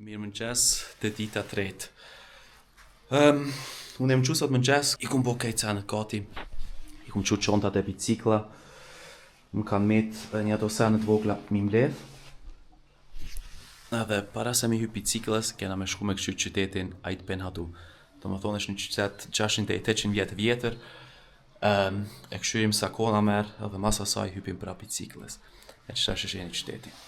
Mirëmëngjes, të dita tretë. Unë e më qu sot mëngjes, i kum bo kejcanet gati, i kum qu qontat e bicikla, më kanë met një ato senet vogla mi mbledh. Edhe para se mi hyp biciklës, kena me shku me kështu qytetin Ait Ben Hadu. Do më thonë është një qytet 600-800 vjetë vjetër. E këshyrim sa kona merë, edhe mas asaj hypim pra biciklës. E qëta është një qyteti.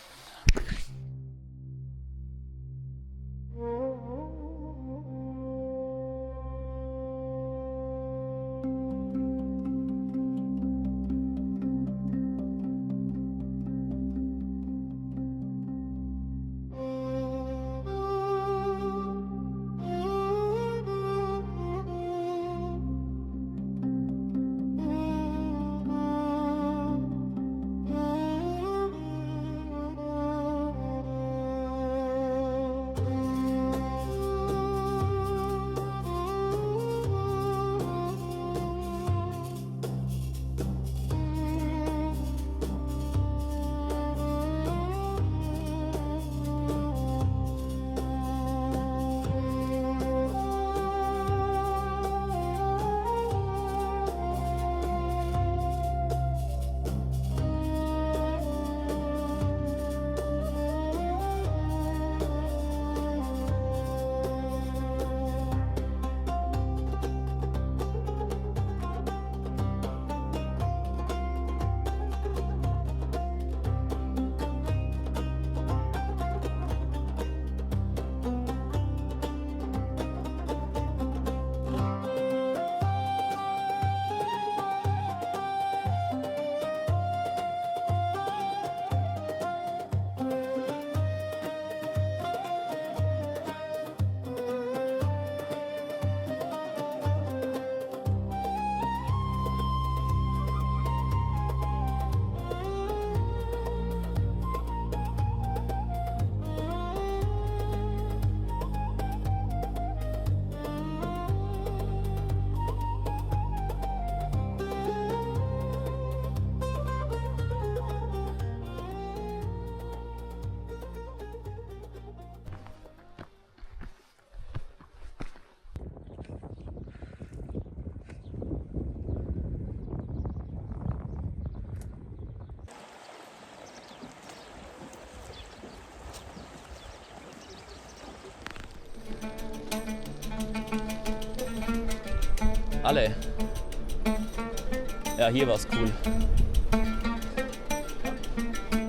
Alle. Ja, hier war's cool.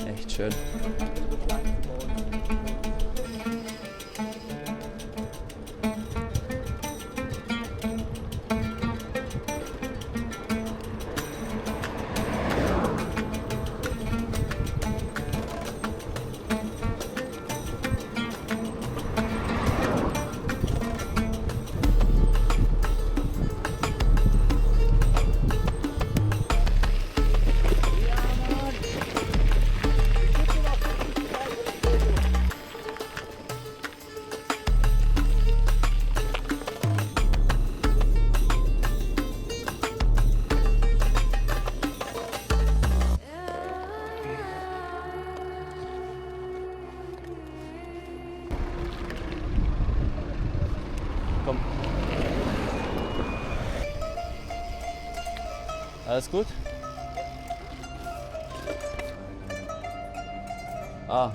Echt schön. Komm. Alles gut? Ah.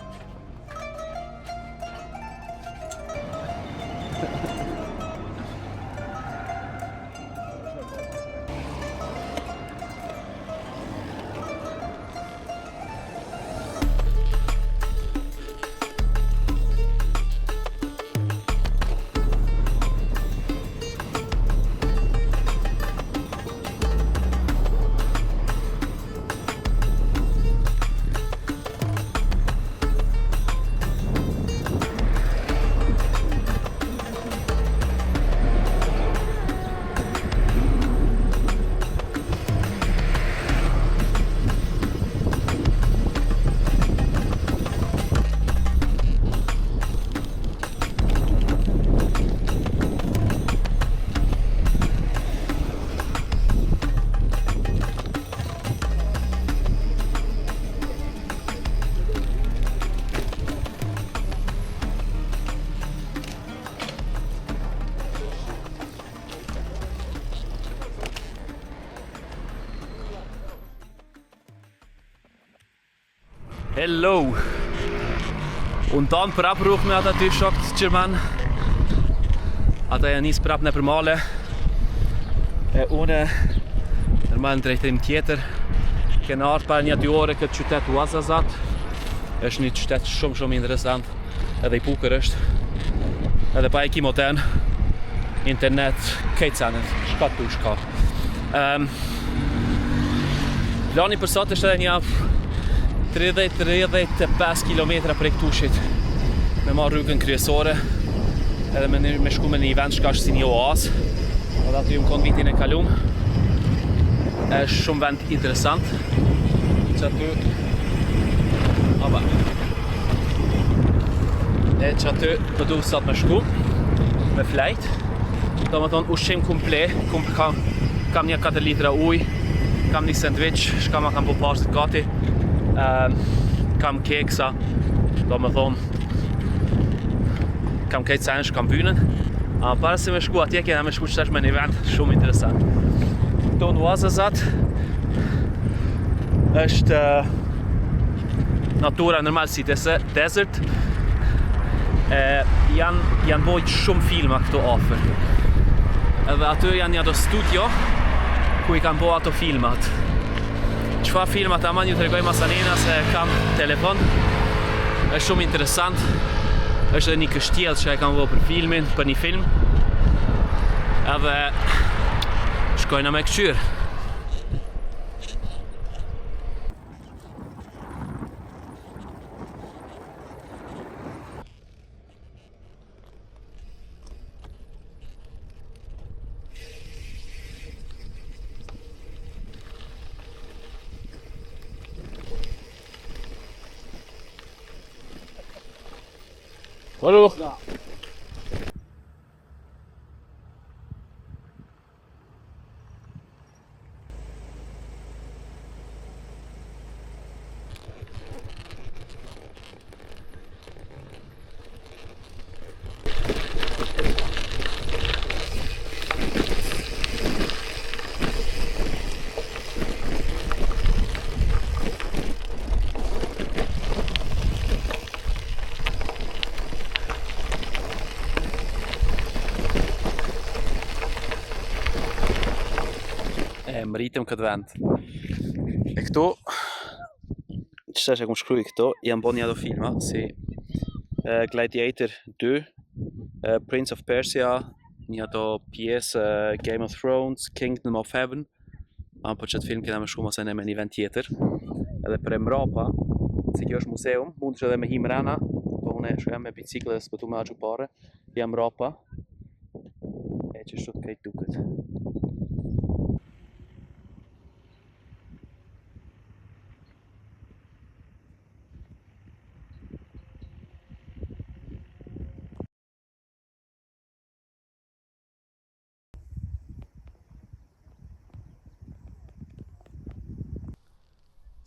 Hello! Unë tanë prap rrugë me ata 2 shokët Gjerman. Ata janë nisë prap në përmale. E une normal në drejtim tjetër. Kena ardhur para 1-2 ore këtë qytet Ouarzazate. Është një qytet shumë interesant. Edhe I bukur është. Edhe pa I ki modern. Internet, kejtësanet, shka tu shka. Plani për sot është edhe një 30-35 km prej këtushit me marrë rrugën kryesore edhe me shku me një vend shka është si një oazë. Edhe aty më konë vitin e kalum. Është shumë vend interesant që aty që aty përdu sot me shku me flejt. Do më thonë ushqim komplet, kam një 4 litra uj, kam një sandwich, shka ma kam po pashtë gati, kam keksa, do më thonë, kam kejtë sensh, kam vynën. Para se me shku atje, kena me shku qëtesh me një vend shumë interesant. Këto në Ouarzazate është natura normal si desert. Janë bojt shumë filma këto afer. Edhe aty janë një studio ku I kanë bo ato filmat. Qëfar filmat ama një të regoj masanina se kam telefon. Është shumë interesant. Është edhe një kështjel që e kam bo për filmin, për një film. Edhe shkojna me këqyr. Bonjour. Më rritëm këtë vend. E këto, qëta që kom shkruj këto, janë bo një ato filma, si Gladiator 2, Prince of Persia, një ato pjesë Game of Thrones, Kingdom of Heaven. Po qëtë film kena me shku mëse në me një vend tjetër. Edhe për e mrapa, si kjo është museum, mund që edhe me hi mrena, po une shkojam me bicikle dhe s'pëtu me aqu pare, jam mrapa. E që shtu të krejt duket.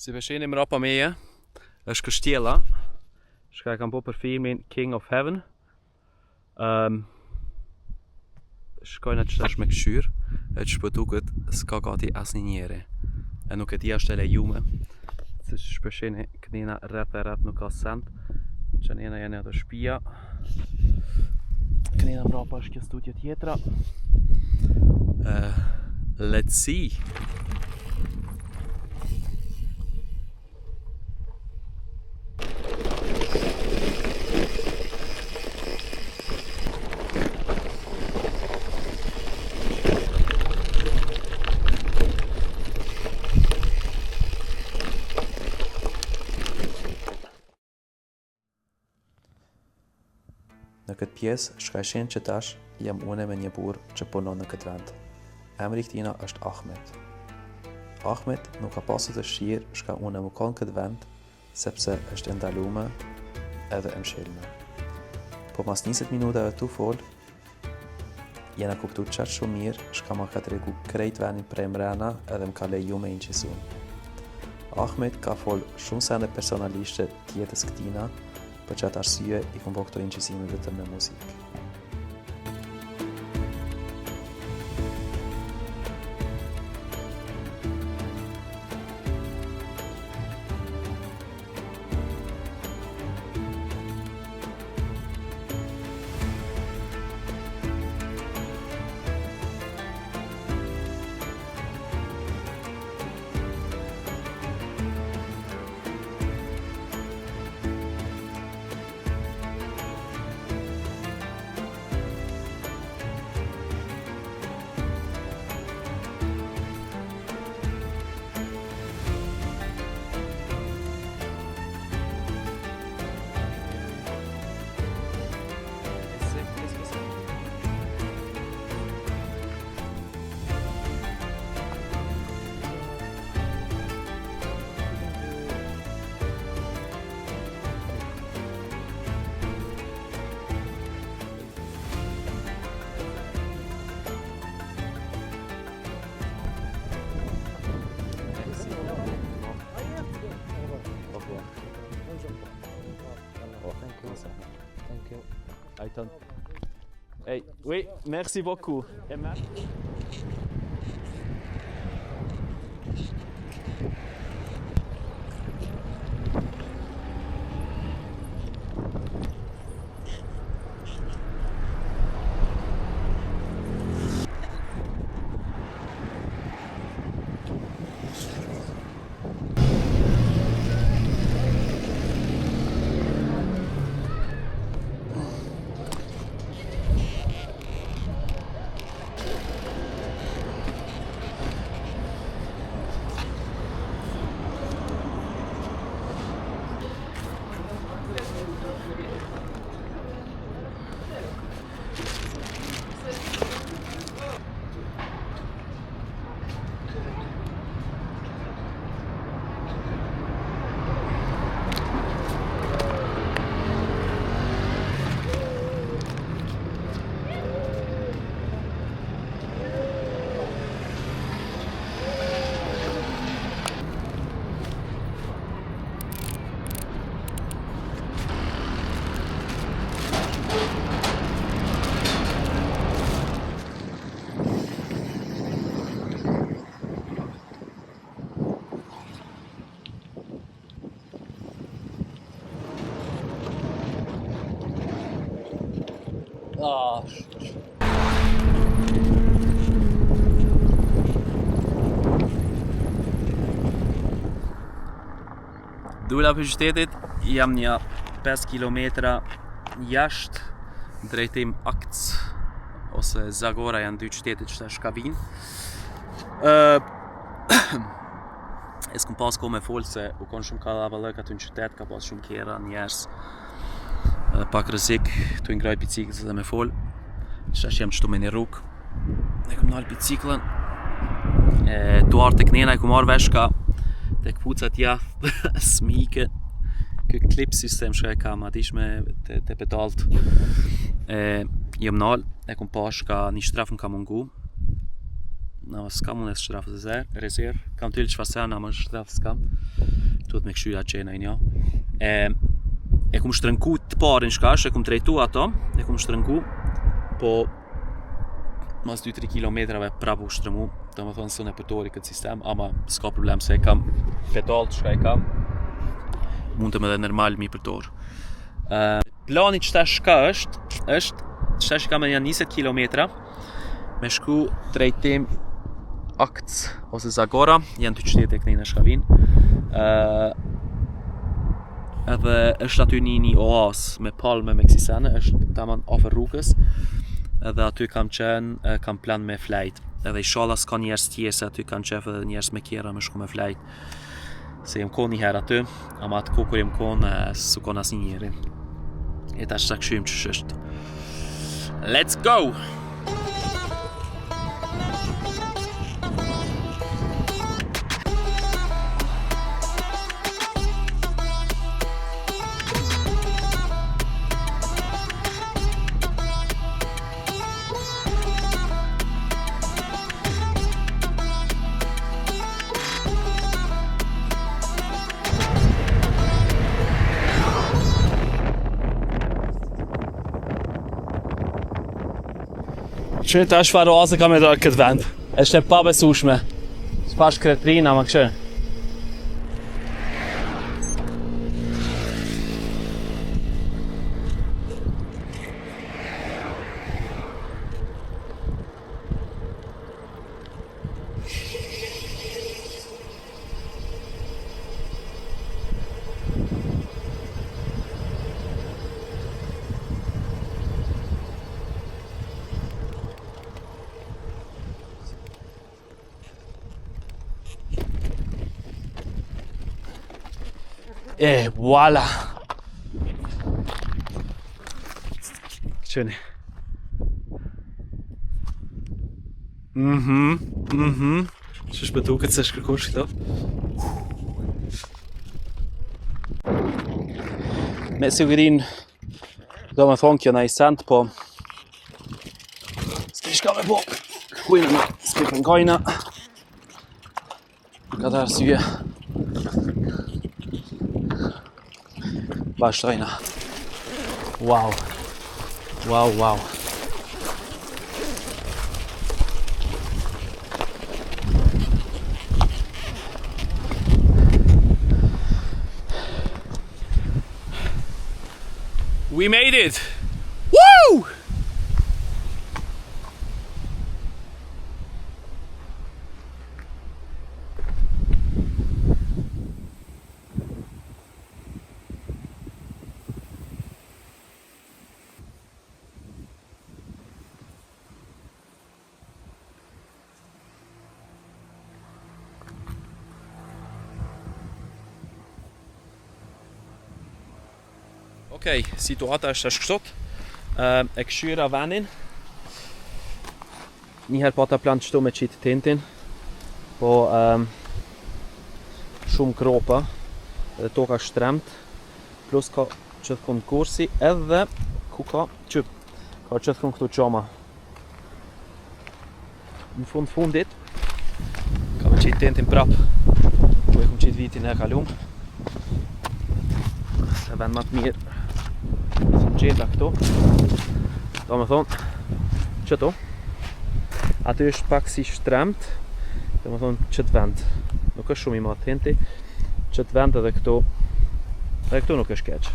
Si përshini mrapa meje, është kështjela, shka e kam po për filmin King of Heaven. Shkojna që është me këshyr, e që shpëtukët s'ka gati as një njeri. E nuk e tia është e lejume, se që shpërshini kënina rreth e rreth nuk ka send, që njena janë edhe shpia. Kënina mrapa është kjo studio tjetra. Let's see! Në këtë pjesë, shka e shenë që tash, jam une me një burë që punon në këtë vend. Emri këtina është Ahmet. Ahmet nuk ka pasur të shqirë shka une më konë këtë vend, sepse është ndalume edhe e mshilme. Po mas 20 minutave tu fol, jena kuptu qatë shumë mirë shka ma ka të regu krejt vendin prej mrena edhe më ka leju me inqisun. Ahmet ka fol shumë sende personalishte tjetës këtina, për qatë arsye I kom bo këto inqisime vetëm me muzikë. Aiton. Hey, oui, merci beaucoup. Et merci. Dula për qytetit, jam një 5 kilometra jashtë drejtim Akc ose Zagora, janë dy qytetet që tash ka vinë. E s'kom pas kohë me folë se u konë shumë kallavallëk aty në qytet, ka pas shumë kjera, njerëz, pak rrezik, tu i ngraj biciklës dhe me folë. Tash jam qëtu me një rrugë, e kom nalë biciklën, tu arë tek nena, e kom marrë vesh ka tek pucat jaftë, smike, kë klip sistem që e kam atish me te pedalt. Jem nalë, e kom pash ka një shtrafën ka mungu. No, s'kam unë e shtrafë rezervë, kam tyllë që fasen, ama shtrafë s'kam. Tuhet me këshyja qena i nja. E kom shtrënku të parin shkash, e kom trejtu ato, e kom shtrënku, po mas 2-3 kilometrave prapu shtrëmu, do më thonë së në përdori këtë sistem, ama s'ka problem se e kam pedal që ka e kam, mund të më dhe normal mi përdor. Plani që ta shka është që ta shka me janë 20 kilometra, me shku drejtim Akc ose Zagora, janë të qytete e kënejnë e shka vinë. Edhe është aty një oas me palme meksisane, është taman ofër rrugës, edhe aty kam qenë, kam plan me flajt. Edhe inshallah s'ka njerëz tjerë se aty kanë qef edhe njerëz me kjera me shku me flajt. Se jem konë një herë aty, ama atë kohë kur jem konë, s'u konë asnjë njeri. E tash sa këshyrim që është. Let's go! Qënë tash farë oazë kam e dorë këtë vend. Eshte pa besueshme. S'pash kretrina, ma këshë. E voilà. Qëni. Që shpëtu këtë se shkërkosh këto. Me sigurin do me thonë kjo na i sent, po s'ki shka me po. Kujnë me s'pipën gajna. Ka të arsye. Vazhdojna. Wow. Wow. We made it! Woo! Okej, situata është ashtu kështu. E këshyra venin. Njëherë pata plan qëtu me qitë tentin, po shumë kropa dhe toka shtremt, plus ka qëthkun kursi edhe ku ka qyp, ka qëthkun këtu qoma. Në fundit, ka me qitë tentin prap, ku e kum qitë vitin e kalum. Se vend ma të mirë. Gjeta këtu, do me thonë, qëtu, aty është pak si shtremt, do me thonë qëtë vend, nuk është shumë i ma tenti, qëtë vend edhe këtu nuk është keq.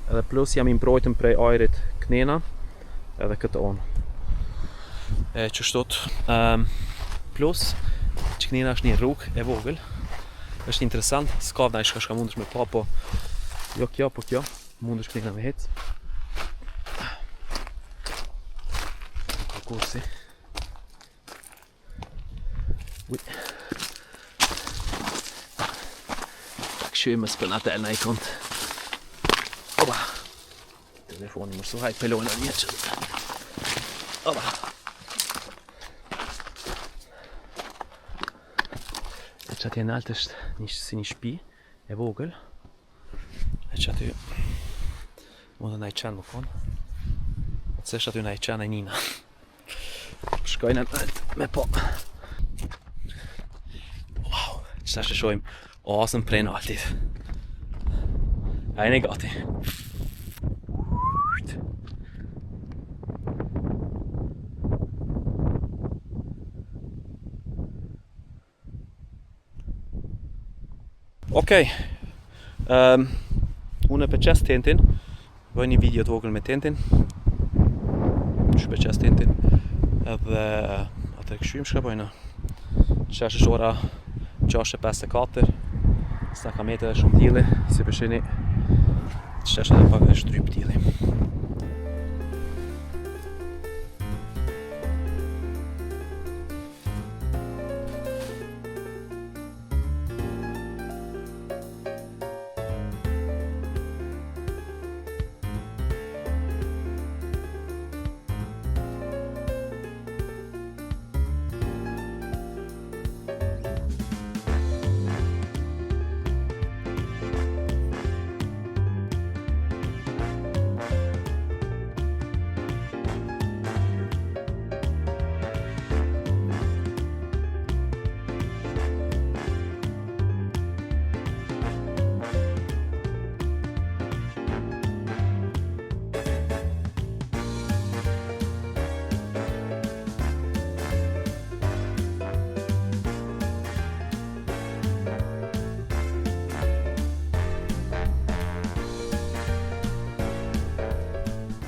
Edhe plus jam i mbrojtëm prej ajrit knena, edhe këtë onë. Qështot, plus, që knena është një rrugë e vogël, është interesant, s'ka vna i shka mundesh me pa, po jo kjo, po kjo. Mundesh knena me hec. Kursi. Ui. Këshyri më spënatel në i kont. Oba. Telefoni më su hajt pelona një që. Oba. E që atje në altë është si një shpi e vogël. E që aty mundë në i qenë më konë. Se është aty në i qenë e njina. Shkojnë me po. Wow, qëta që shojmë oasën prej në altit. Ajnë e gati. Okej. Unë e përqes tentin, bëj një video të vogël me tentin, shpërqes tentin, edhe atë këshyrim shka bëjna. Qesh është ora 6:54, s'na ka mete dhe shumë dili, si përshini, qesh edhe pak dhe shtryp dili.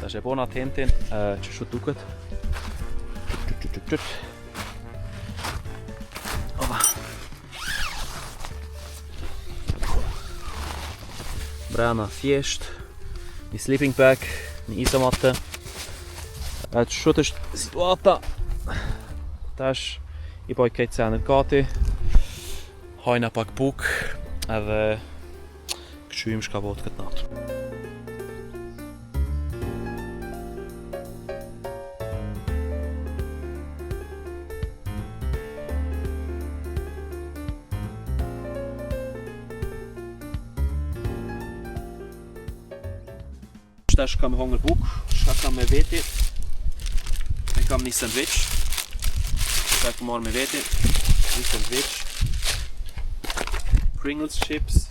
Tash e bona tentin që shu duket. Oba. Brana thjesht, një sleeping bag, një isamatë. Që shut është situata. Tash i poj kejtë senet gati. Hajna pak buk edhe këshyrim shka bot këtë natë. Tash kam hongër buk, shka kam me veti. E kam një sandwich. Shka kam marrë me veti. Një sandwich. Pringles chips.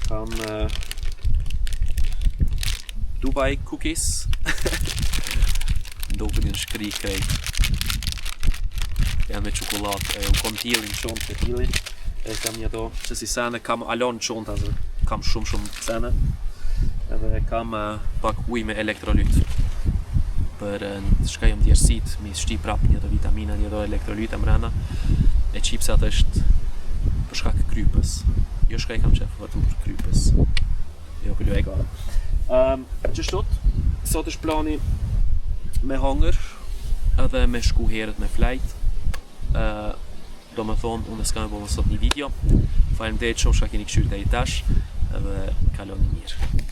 Kam Dubai cookies. Dopen një shkri krejt. Janë me çokoladë, u kom tjellin qonë të tjellin. E kam një do që si sene, kam alon qonë të kam shumë sene. Edhe kam pak uj me elektrolyt. Për shka jam djersit, mi shti prap një do vitamina, një do elektrolyt e mrena. E qipsat është për shkak krypës. Jo shka I kam qef, vetëm për krypës. Jo për e gara. Qështot, sot është plani me hangër edhe me shku herët me flajt. Do me thonë, unë s'kam e bo më sot një video. Faleminderit shumë shka keni këshyr deri tash edhe kaloni mirë.